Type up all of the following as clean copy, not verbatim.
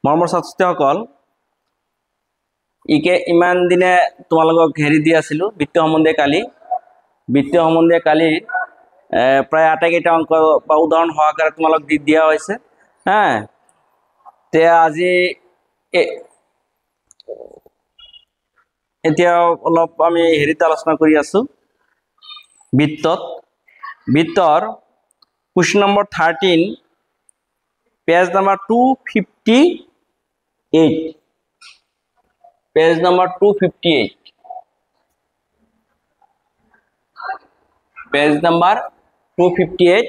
মৰমৰ ছাত্ৰ-ছাত্ৰীসকল ইকে ইমান দিনে তোমালোকক হেৰি দি আছিলো বিত্তীয় সম্বন্ধীয় কালি প্ৰায় আটাইকেইটা অংক বা উদাহৰণ সহকাৰে তোমালোক দিয়া হৈছে হ্যাঁ তে আজি এতিয়া অলপ আমি হেৰিত আলোচনা কৰি আছো বিত্তৰ question number 13 page number 258 page number 258 page number 258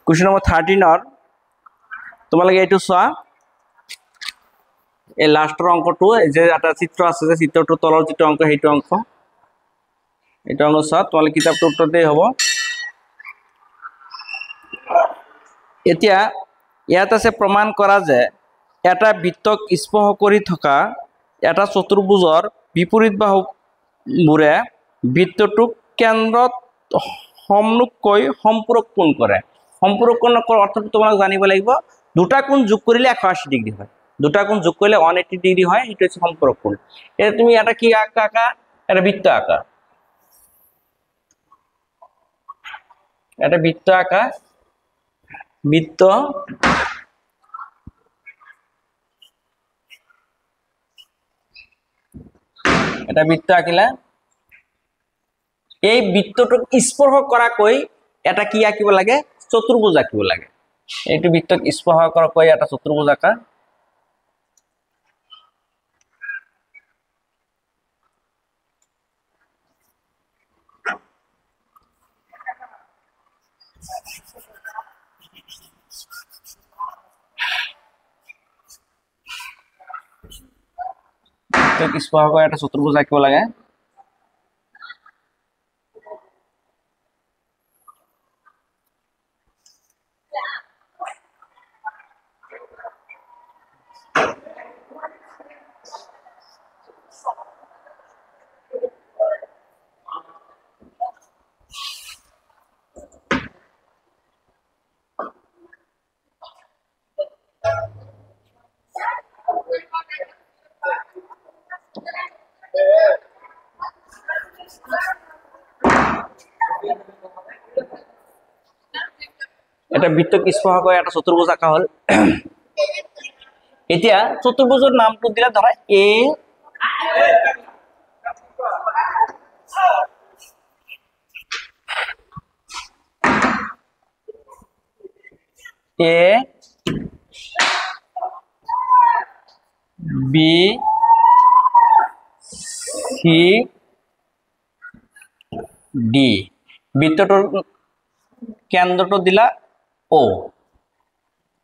question number 13 or তোমালোকে এইটো চোৱা এই লাস্টৰ অংকটো যে এটা চিত্ৰ আছে যে চিত্ৰটো তলৰ যিটো অংক সেইটো অংক এটা অংক চোৱা তোমালোকে কিতাপটো উত্তৰতে হ'ব এতিয়া ইয়াত আছে প্ৰমাণ কৰা যে এটা বৃত্তক স্পৰ্শ কৰি থকা এটা চতুৰ্ভুজৰ বিপৰীত বাহুবোৰে বৃত্তটোক কেন্দ্ৰত সমনুকৈ সম্পূৰক কোণ কৰে সম্পূৰক কোণৰ অৰ্থটো তোমালোক জানিব লাগিব দুটা কোণ যোগ কৰিলে 180 ডিগ্ৰী হয় দুটা কোণ যোগ কৰিলে 180 ডিগ্ৰী হয় এটা হচ্ছে সম্পূরক কোণ এটা তুমি এটা কি আঁকা এটা বৃত্ত আঁকা এটা বৃত্ত আঁকা বৃত্ত এটা বৃত্ত আঁকিলা এই বৃত্তটোক স্পৰ্শ কৰাকৈ এটা কি আঁকিব লাগে চতুৰ্ভুজ আঁকিব লাগে এইটো বৃত্তক স্পৰ্শ কৰাকৈ এটা চতুৰ্ভুজ আঁকা স্পৰ্শ কৰা এটা চতুৰ্ভুজ আঁকিব লাগে এটা বৃত্তক স্পৰ্শ কৰা এটা চতুৰ্ভুজ আঁকা হল এতিয়া চতুৰ্ভুজৰ নামটো দিলা ধৰা A B C D বৃত্তটোৰ কেন্দ্ৰটো দিলা O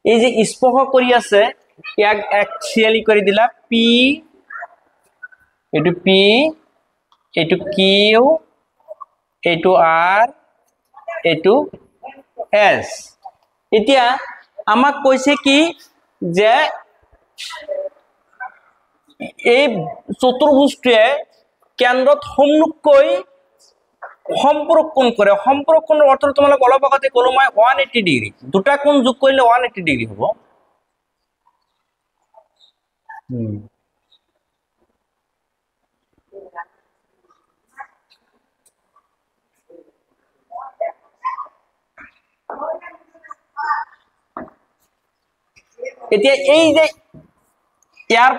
এই যে স্পৰ্শ কৰি আছে ইয়াক এক্সিয়ালি কৰি দিলা P এটো P এটো Q এটো R এটো S এতিয়া আমাক কৈছে কি যে এই চতুৰ্ভুজটোৱে কেন্দ্ৰত সমনুকৈ সম্পূৰক কোণ কৰে সম্পূৰক কোণৰ অৰ্থ তোমালোক অলপ আগতে ক'লো মই 180 ডিগ্ৰী দুটা কোণ যোগ কৰিলে 180 ডিগ্ৰী হ'ব এতিয়া এই যে ইয়াৰ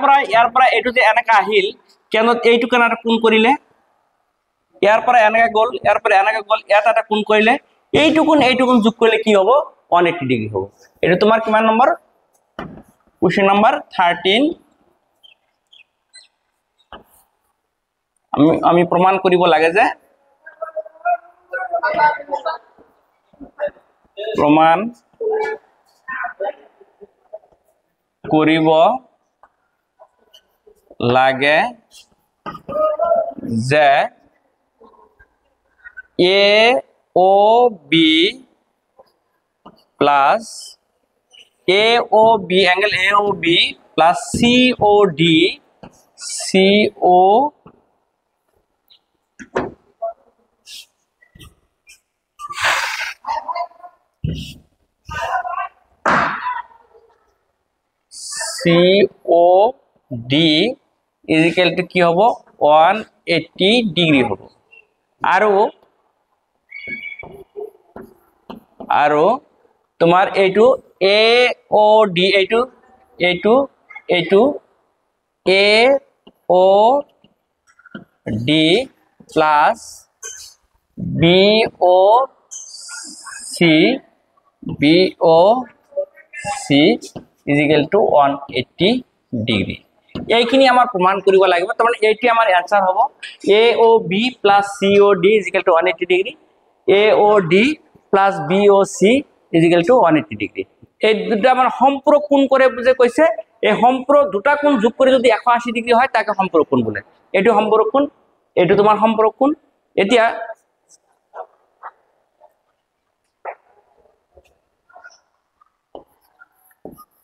পৰা এটো যে এনেকা আহিল কেন এইটো কেন এটা কোণ কৰিলে ইয়াৰ পৰা এনেকা গল ইয়াৰ পৰা এনেকা গল এটা এটা কোণ কৰিলে এইটো কোণ যোগ কৰিলে কি হ'ব 180 ডিগ্ৰী হ'ব এটা তোমাৰ কিমান নম্বৰ question number 13 আমি প্ৰমাণ কৰিব লাগে যে প্ৰমাণ কৰিব লাগে যে AOB plus AOB angle AOB plus COD CO COD is equal to কি হবো 180 ডিগ্রি হবো আৰু তোমার এইটো AOD এইটো AOD plus BOC is equal to 180 degree এইখিনি আমাৰ প্ৰমাণ কৰিব লাগিব তাৰমানে এইটো আমাৰ आंसर হ'ব AOB plus COD is equal to 180 degree AOD plus BOC is equal to 180 degree এই দুটা আমাৰ সম্পূৰক কোণ কৰে বুজে কৈছে এই সম্পূৰক দুটা কোণ যোগ কৰি যদি 180 ডিগ্ৰি হয় তাকে সম্পূৰক কোণ বোলে এইটো সম্পূৰক কোণ এইটো তোমাৰ সম্পূৰক কোণ এতিয়া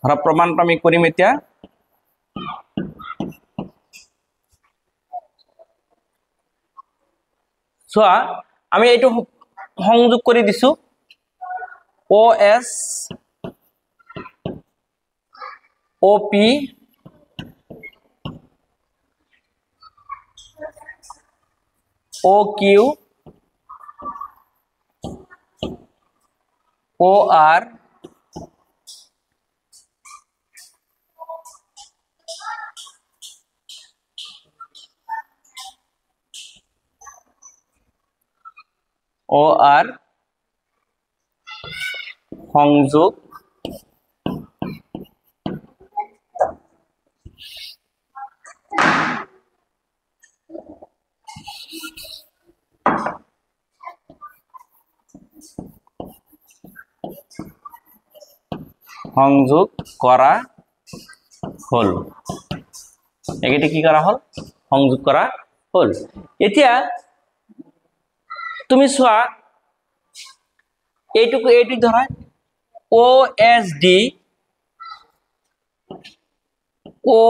আমৰা প্ৰমাণটা আমি কৰিম এতিয়া সোয়া আমি এইটো সংযোগ কৰি দিছো OS OP OQ OR OR সংযোগ করা হল একেটা কি করা হল সংযোগ করা হল এতিয়া তুমি সোয়া এইটুকু ধরা OSD ও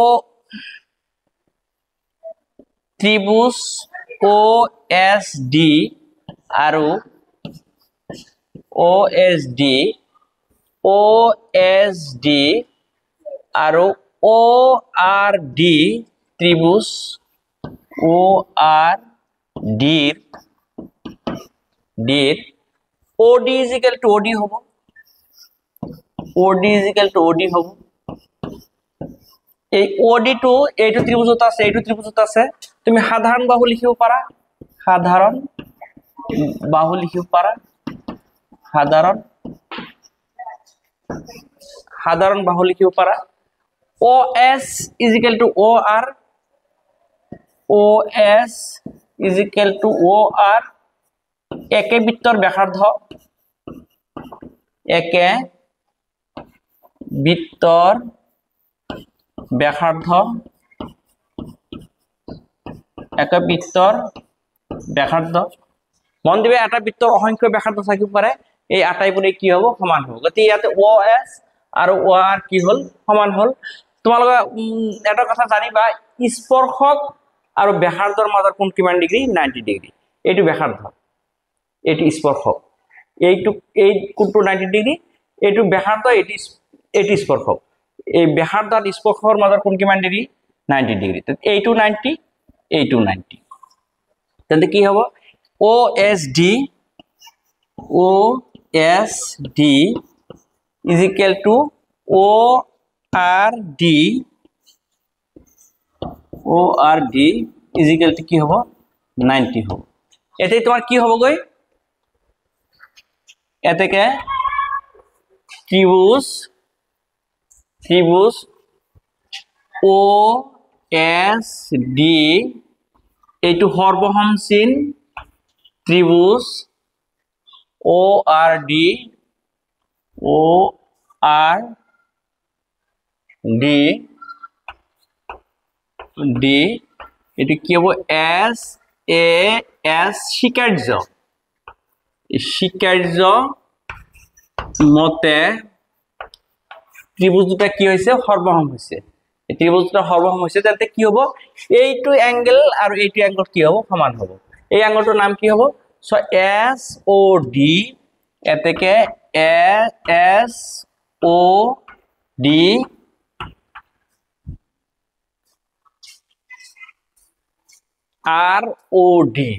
ত্রিভুজ OSD আৰু OSD আৰু ORD ত্রিভুজ ORD OD is equal to OD হবো OD is equal to OD হবো এই OD টো এইটো ত্রিভুজত আছে এইটো ত্রিভুজত আছে তুমি সাধারণ বাহু লিখিব পারা সাধারণ বাহু লিখিব পারা সাধারণ বাহু লিখিব পারা OS is equal to OR OS is equal to OR একে বৃত্তৰ ব্যাসাৰ্ধ একে বৃত্তৰ ব্যাসাৰ্ধ মন দিবে এটা বৃত্তৰ অসংখ্য ব্যাসাৰ্ধ থাকিব পাৰে এই আটাইবোৰে কি হ'ব সমান হ'ব গতি ইয়াতে OS আৰু OR কি হ'ল সমান হ'ল তোমালোকে এটা কথা জানিবা স্পৰ্শক আৰু ব্যাসাৰ্ধৰ মাজৰ কোণ কিমান ডিগ্ৰী 90 ডিগ্ৰী এইটো ব্যাসাৰ্ধ এইটো স্পৰ্শক এইটো এই কোণটো 90 ডিগ্ৰী এইটো ব্যাসাৰ্ধ এইটো স্পৰ্শক এই ব্যাসাৰ্ধ আৰু স্পৰ্শৰ মাজৰ কোণ কিমান ডিগ্ৰী 90 ডিগ্ৰী এইটো 90 এইটো 90 তেন্তে কি হ'ব OSD is equal to ORD is equal to কি হ'ব 90 হ'ব এতে তোমাৰ কি হ'ব গৈ এতেকে ত্ৰিভুজ OSD এইটো সৰ্বসমচীন ত্ৰিভুজ ORD এটো কি হ'ব SAS স্বীকাৰ্য মতে ত্ৰিভুজ দুটা কি হৈছে সৰ্বসম হৈছে এই ত্ৰিভুজটা সৰ্বসম হৈছে তেন্তে কি হ'ব এইটো এংগেল আৰু এইটো এংগল কি হ'ব সমান হ'ব এই এংগলটোৰ নাম কি হ'ব সো এস ও ডি এতেকে এস ও ডি আর ও ডি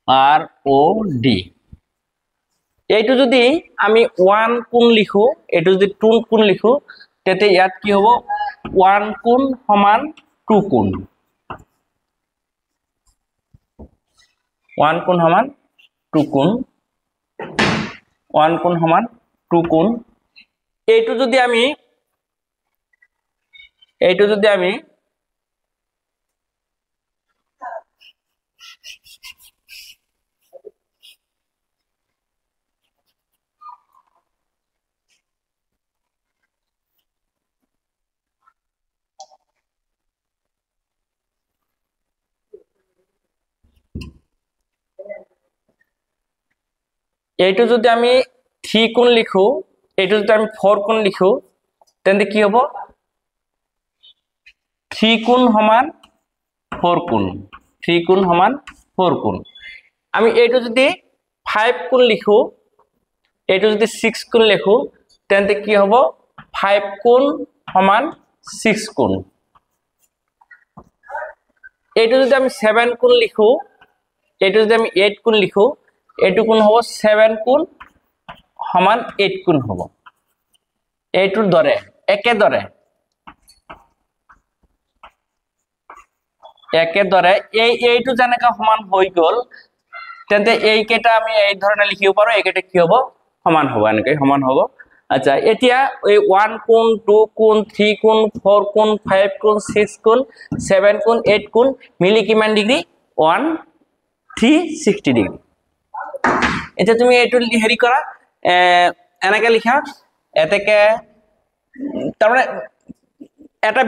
আর ও ডি এইটো যদি আমি 1 কোণ লিখো এইটো যদি 2 কোণ লিখো তেতে ইয়াত কি হ'ব 1 কোণ সমান 2 কোণ 1 কোণ সমান 2 কোণ 1 কোণ সমান 2 কোণ এইটো যদি আমি এইটো যদি আমি 3 কোণ লিখো এইটো যদি আমি 4 কোণ লিখো তেন্তে কি হ'ব 3 কোণ সমান 4 কোণ 3 কোণ সমান 4 কোণ আমি এইটো যদি 5 কোণ লিখো এইটো যদি 6 কোণ লিখো তেন্তে কি হ'ব 5 কোণ সমান 6 কোণ এইটো যদি আমি 7 কোণ লিখো এইটো যদি আমি 8 কোণ লিখো এইটো কোণ হ'ব 7 কোণ সমান 8 কোণ হ'ব এইটোৰ দৰে একেদৰে এইটো যেনেকা সমান হৈ গল তেন্তে এই কেটা আমি এই ধৰণে লিখিব পাৰো এইকেটা কি হ'ব সমান হ'ব এনেকৈ সমান হ'ব আচ্ছা এতিয়া এই 1 কোণ 2 কোণ 3 কোণ 4 কোণ 5 কোণ 6 কোণ 7 কোণ 8 কোণ মিলি কিমান ডিগ্ৰী 360 ডিগ্ৰী এতিয়া তুমি এইটো হেৰি কৰা এনেকৈ লিখা এতেকে তাৰমানে এটা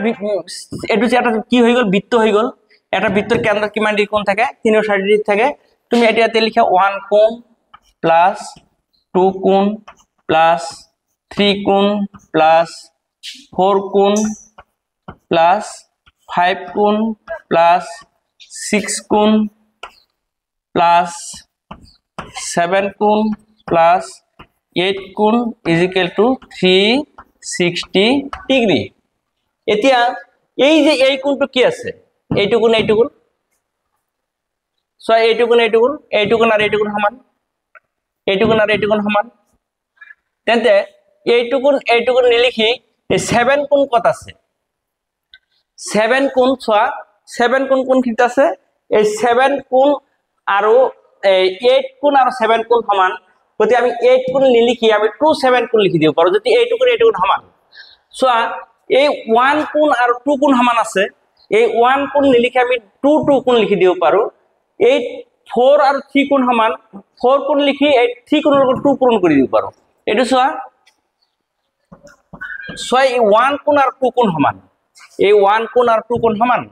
এইটো যে এটা কি হৈ গল বৃত্ত হৈ গল এটা বৃত্তৰ কেন্দ্ৰত কিমান ডিগ্ৰী কোণ থাকে 360 ডিগ্ৰী থাকে তুমি এতিয়াতে লিখা 1 কোণ প্লাস 2 কোণ প্লাস 3 কোণ প্লাস 4 কোণ প্লাস 5 কোণ প্লাস 6 কোণ প্লাস 7 কোণ প্লাস 8 কোণ ইজ ইকুয়াল টু 360 ডিগ্ৰী এতিয়া এই যে এই কোণটো কি আছে এইটো কোণ সো এইটো কোণ আর এইটো কোণ সমান এইটো কোণ আর এইটো কোণ সমান তেন্তে এইটো কোণ নিলিখি এই 7 কোণ কত আছে 7 কোণ সোয়া 7 কোণ কোনখিনিত আছে এই 7 কোণ আৰু এই 8 কোণ আৰু 7 কোণ সমান গতি আমি 8 কোণ নিলিখি আমি 27 কোণ লিখি দিব পাৰো যদি এইটো কোণ সমান সোয়া এই 1 কোণ আৰু 2 কোণ সমান আছে এই 1 কোণ নিলিখি আমি 2 কোণ লিখি দিব পাৰো এই 4 আৰু 3 কোণ সমান 4 কোণ লিখি এই 3 কোণৰ লগত 2 পূৰণ কৰি দিব পাৰো এটো সোয়া এই 1 কোণ আৰু 2 কোণ সমান এই 1 কোণ আৰু 2 কোণ সমান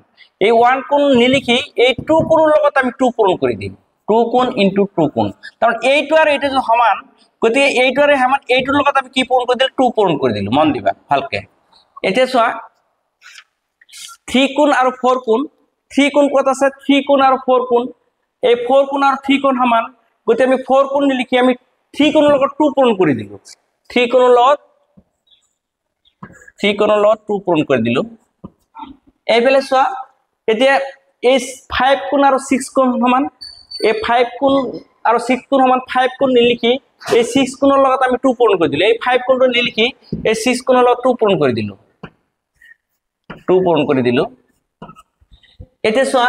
এই 1 কোণ নিলিখি এই 2 কোণৰ লগত আমি 2 পূৰণ কৰি দিম 2 কোণ ইনটু 2 কোণ কাৰণ এইটো আৰু এইটো যে সমান গতিকে এইটো আৰু সমান এইটোৰ লগত আমি কি পূৰণ কৰি দিল 2 পূৰণ কৰি দিলো মন দিবা ভালকে এতিয়া সোয়া 3 কোণ আৰু 4 কোণ 3 কোণ কত আছে 3 কোণ আৰু 4 কোণ এই 4 কোণ আৰু 3 কোণ সমান গতি আমি 4 কোণ লিখি আমি 3 কোণৰ লগত 2 পূৰণ কৰি দিলো 3 কোণৰ লগত 2 পূৰণ কৰি দিলো এইফালে সোয়া এতিয়া এই 5 কোণ আৰু 6 কোণ সমান এই 5 কোণ আৰু 6 কোণ সমান 5 কোণ নিলিখি এই 6 কোণৰ লগত আমি 2 পূৰণ কৰি দিলো এই 5 কোণটো নিলিখি এই 6 কোণৰ লগত 2 পূৰণ কৰি দিলো 2 পূৰণ কৰি দিলো এতিয়া সোয়া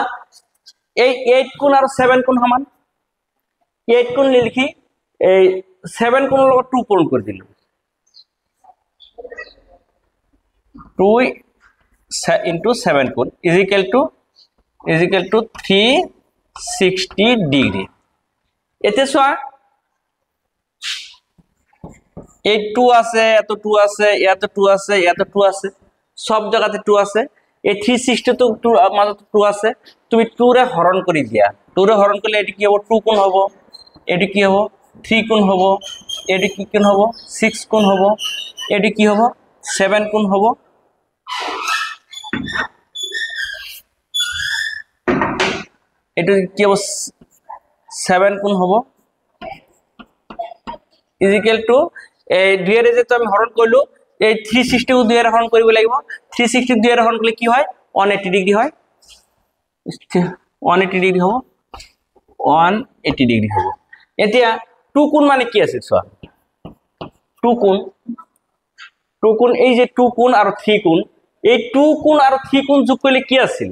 এই 8 কোণ আৰু 7 কোণ সমান 8 কোণ নিলিখি এই 7 কোণৰ লগত 2 পূৰণ কৰি দিলো 2 into 7 কোণ is equal to 360 ডিগ্ৰী এতিয়া সোয়া এই 2 আছে এত 2 আছে এত 2 আছে এত 2 আছে সব জায়গাতে 2 আছে এই 360 তো 2 মাজত 2 আছে তুমি 2 রে হরণ কৰি দিয়া 2 রে হরণ করলে এটি কি হবে 2 কোণ হবে এটি কি হবে 3 কোণ হবে এটি কি কোণ হবে 6 কোণ হবে এটি কি হবে 7 কোণ হ'ব এইটো কি হ'ব 7 কোণ হ'ব ইজিক্যাল টু এই 2 এর যেটো আমি হরণ কইলো এই 360 ও 2 এর হরণ কৰিব লাগিব 360 2 এর হরণ করলে কি হয় 180 ডিগ্রি হয় 180 ডিগ্রি হ'ব 180 ডিগ্রি হ'ব এতিয়া 2 কোণ মানে কি আছে চোৱা 2 কোণ এই যে 2 কোণ আৰু 3 কোণ এই 2 কোণ আৰু 3 কোণ যোগ কৰিলে কি আছিল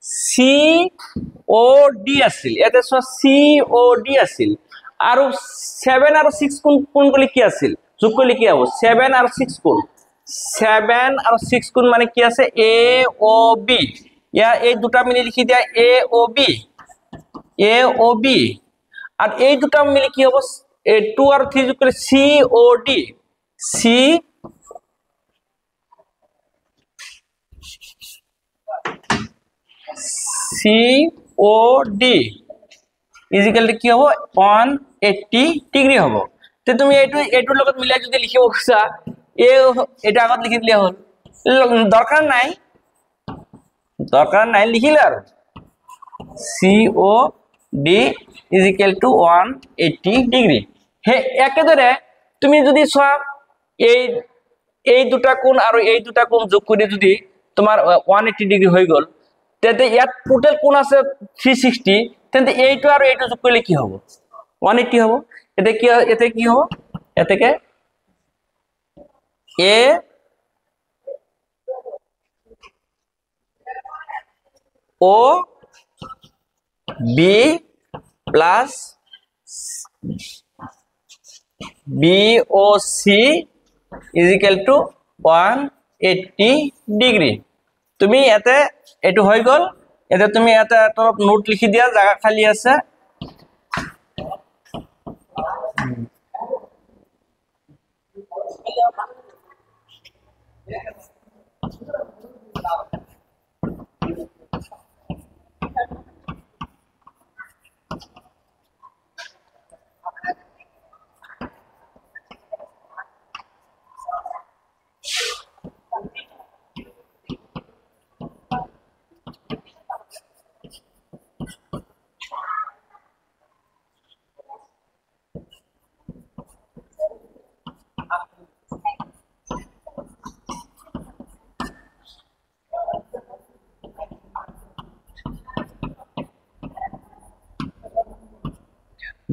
COD আছিল এতে চোৱা COD আছিল আৰু 7 আৰু 6 কোণ কৰিলে কি আছিল যোগ কৰিলে কি হ'ব 7 আৰু 6 কোণ 7 আৰু 6 কোণ মানে কি আছে AOB ইয়া এই দুটা মিলি লিখি দিয়া AOB আর এই দুটা মিলে কি হবে 2 আর 3 যোগ করলে COD COD ইজিক্যাল টু কি হবে 180 ডিগ্রি হবে তো তুমি এইটোৰ লগত মিলাই যদি লিখিব খুজা এটা আগত লিখি দিলে হল দরকার নাই লিখিলে আর COD is equal to 180 degree হে একেদরে তুমি যদি সব এই দুটা কোণ আর এই দুটা কোণ যোগ করে যদি তোমার 180 ডিগ্রি হয়ে গেল তেতে ইয়াত টোটাল কোণ আছে 360 তেতে এইটো আর এইটো যোগ করলে কি হবে 180 হবে এতে কি হবে এতেকে A O B plus BOC is equal to 180 degree তুমি এতে এটো হৈ গল এতে তুমি এটা তৰপ নোট লিখি দিয়া জায়গা খালি আছে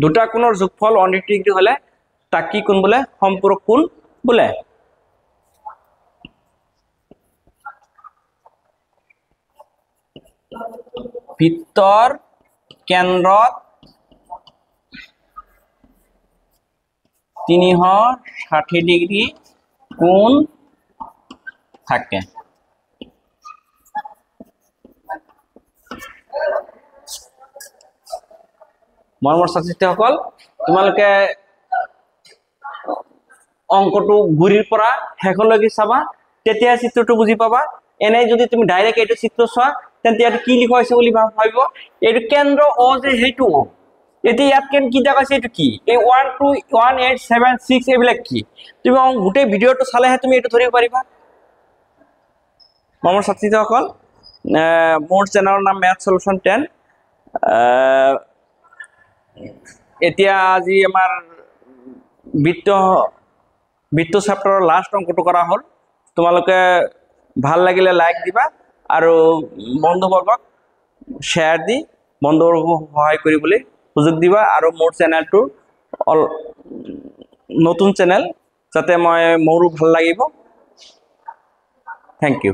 দুটা কোণৰ যোগফল 180 ডিগ্ৰি হলে তাক কি কোণ বলে সম্পূৰক কোণ বলে ভিতৰ কেন্দ্ৰত 360 ডিগ্ৰি কোণ থাকে মৰমৰ ছাত্ৰীসকল তোমালোকে অঙ্কটো গুৰিৰ পৰা হেকলৈকে চাবা তেতিয়া চিত্ৰটো বুজি পাবা এনে যদি তুমি ডাইৰেক্ট এইটো চিত্ৰ চোৱা তেন্তে ইয়াত কি লিখা হৈছে বুলি ভাবিব এইটো কেন্দ্ৰ অ যে হেতু এতিয়া ইয়াত কেন কি দেখাইছে এইটো কি এই 1 2 1 8 7 6 এইবিলাক কি তুমি গোটেই ভিডিওটো চালেহে তুমি এইটো ধৰিব পাৰিবা মৰমৰ ছাত্ৰীসকল মোৰ চেনেলৰ নাম ম্যাথ সলিউশন 10 এতিয়া আজি আমাৰ বৃত্ত চ্যাপ্টাৰৰ লাস্ট অঙ্কটো কৰা হল তোমালোকে ভাল লাগিলে লাইক দিবা আৰু বন্ধুবৰ্গক শেয়াৰ দি বন্ধুবৰ্গক সহায় কৰিবলৈ সুযোগ দিবা আৰু মোৰ চেনেলটো নতুন চেনেল যাতে মই মোৰো ভাল লাগিব থ্যাংক ইউ